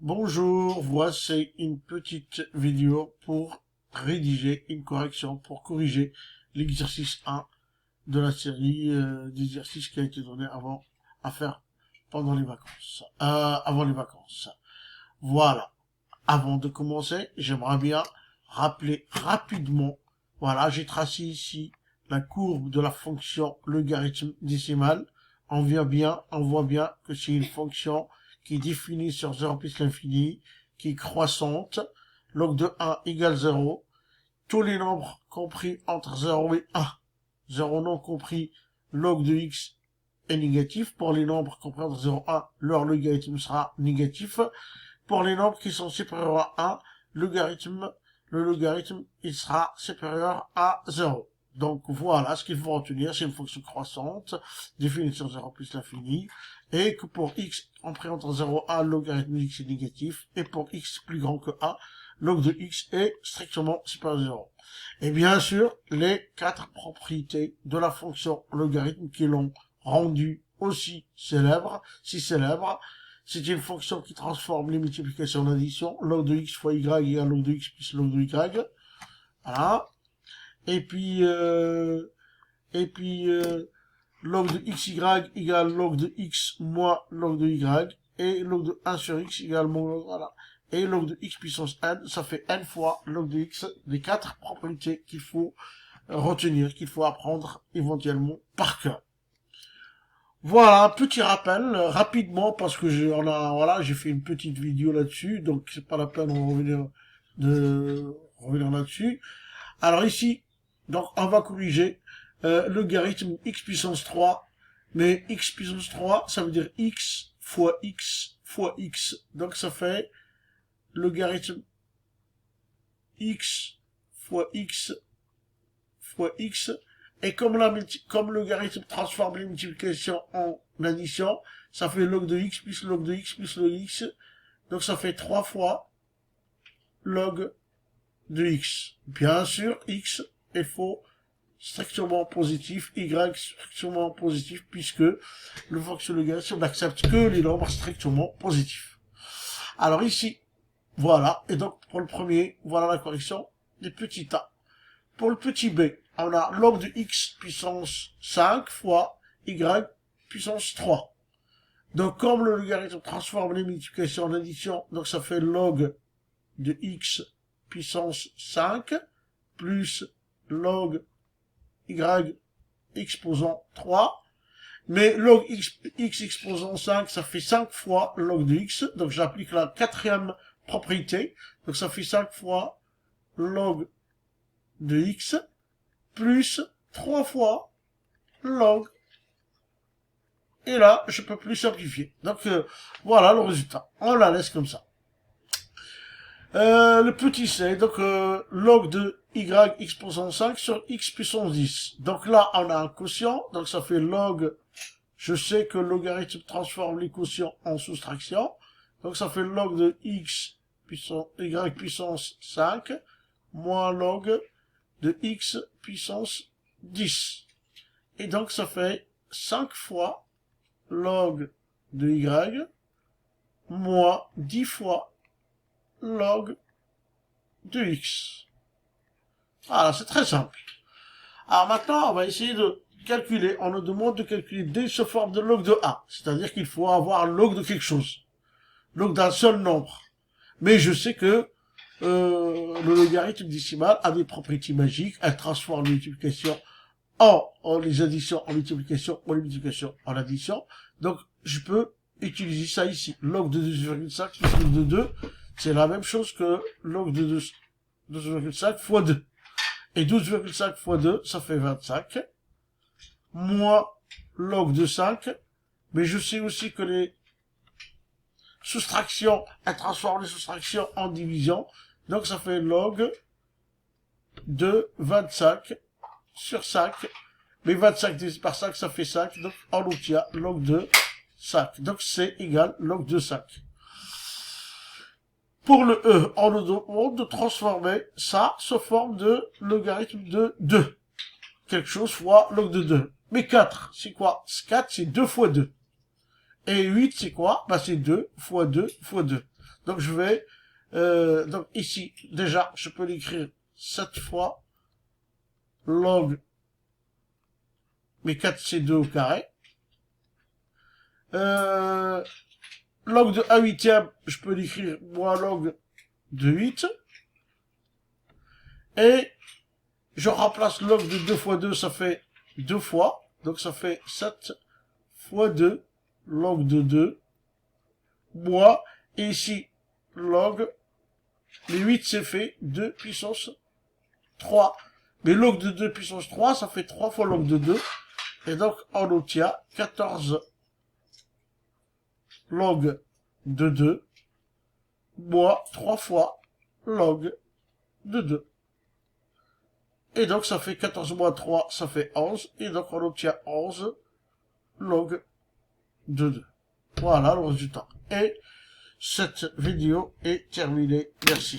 Bonjour, voici une petite vidéo pour rédiger une correction, pour corriger l'exercice 1 de la série d'exercices qui a été donné à faire pendant les vacances, avant les vacances. Voilà. Avant de commencer, j'aimerais bien rappeler rapidement, voilà, j'ai tracé ici la courbe de la fonction logarithme décimal. On voit bien que c'est une fonction qui est définie sur 0 plus l'infini, qui est croissante. Log de 1 égale 0. Tous les nombres compris entre 0 et 1, 0 non compris, log de x est négatif. Pour les nombres compris entre 0 et 1, leur logarithme sera négatif. Pour les nombres qui sont supérieurs à 1, le logarithme, il sera supérieur à 0. Donc voilà ce qu'il faut retenir, c'est une fonction croissante, définie sur 0 plus l'infini, et que pour x compris entre 0 et 1, le logarithme de x est négatif, et pour x plus grand que 1, log de x est strictement supérieur à 0. Et bien sûr, les 4 propriétés de la fonction logarithme qui l'ont rendu aussi célèbre, si célèbre. C'est une fonction qui transforme les multiplications en addition. Log de x fois y égale log de x plus log de y. Voilà. Et puis log de xy égale log de x moins log de y. Et log de 1 sur x égale moins log, voilà. Et log de x puissance n, ça fait n fois log de x, les 4 propriétés qu'il faut retenir, qu'il faut apprendre éventuellement par cœur. Voilà, un petit rappel, rapidement, parce que j'ai fait une petite vidéo là-dessus, donc c'est pas la peine de revenir là-dessus. Alors ici, donc on va corriger logarithme x puissance 3, mais x puissance 3, ça veut dire x fois x fois x. Donc ça fait logarithme x fois x fois x. Et comme le logarithme transforme les multiplications en addition, ça fait log de x plus log de x plus log de x. Donc ça fait 3 fois log de x. Bien sûr, x est faux, strictement positif, y strictement positif, puisque le fonction logarithme n'accepte que les nombres strictement positifs. Alors ici, voilà. Et donc pour le premier, voilà la correction des petits a. Pour le petit b, on a log de x puissance 5 fois y puissance 3. Donc, comme le logarithme transforme les multiplications en addition, donc ça fait log de x puissance 5 plus log y exposant 3. Mais log x exposant 5, ça fait 5 fois log de x. Donc, j'applique la quatrième propriété. Donc, ça fait 5 fois log de x plus 3 fois log. Et là, je peux plus simplifier. Donc, voilà le résultat. On la laisse comme ça. Le petit c, donc log de y exposant 5 sur x puissance 10. Donc là, on a un quotient. Donc ça fait log. Je sais que le logarithme transforme les quotients en soustraction. Donc ça fait log de x puissance y puissance 5 moins log de x puissance 10. Et donc, ça fait 5 fois log de y moins 10 fois log de x. Voilà, c'est très simple. Alors maintenant, on va essayer de calculer. On nous demande de calculer d sous forme de log de a. C'est-à-dire qu'il faut avoir log de quelque chose. Log d'un seul nombre. Mais je sais que le logarithme décimal a des propriétés magiques. Elle transforme les multiplications les additions en multiplication, ou les multiplications en addition. Donc, je peux utiliser ça ici. Log de 2,5 plus log de 2, c'est la même chose que log de 2,5 fois 2. Et 12,5 fois 2, ça fait 25. Moins log de 5. Mais je sais aussi que les soustractions, elles transforment les soustractions en division. Donc, ça fait log de 25 sur 5. Mais 25 divisé par 5, ça fait 5. Donc, on obtient log de 5. Donc, c'est égal log de 5. Pour le e, on nous demande de transformer ça sous forme de logarithme de 2. Quelque chose fois log de 2. Mais 4, c'est quoi? 4, c'est 2 fois 2. Et 8, c'est quoi? Bah, c'est 2 fois 2 fois 2. Donc je vais, donc ici, déjà, je peux l'écrire 7 fois log, mais 4 c'est 2 au carré. Log de 1/8, je peux l'écrire moins log de 8. Et je remplace log de 2 fois 2, ça fait 2 fois. Donc ça fait 7 fois 2, log de 2, moins, et ici, log, les 8 c'est fait, 2 puissance 3. Mais log de 2 puissance 3, ça fait 3 fois log de 2. Et donc, on obtient 14 log de 2, moins 3 fois log de 2. Et donc, ça fait 14 moins 3, ça fait 11. Et donc, on obtient 11 log de 2. Voilà le résultat. Et cette vidéo est terminée. Merci.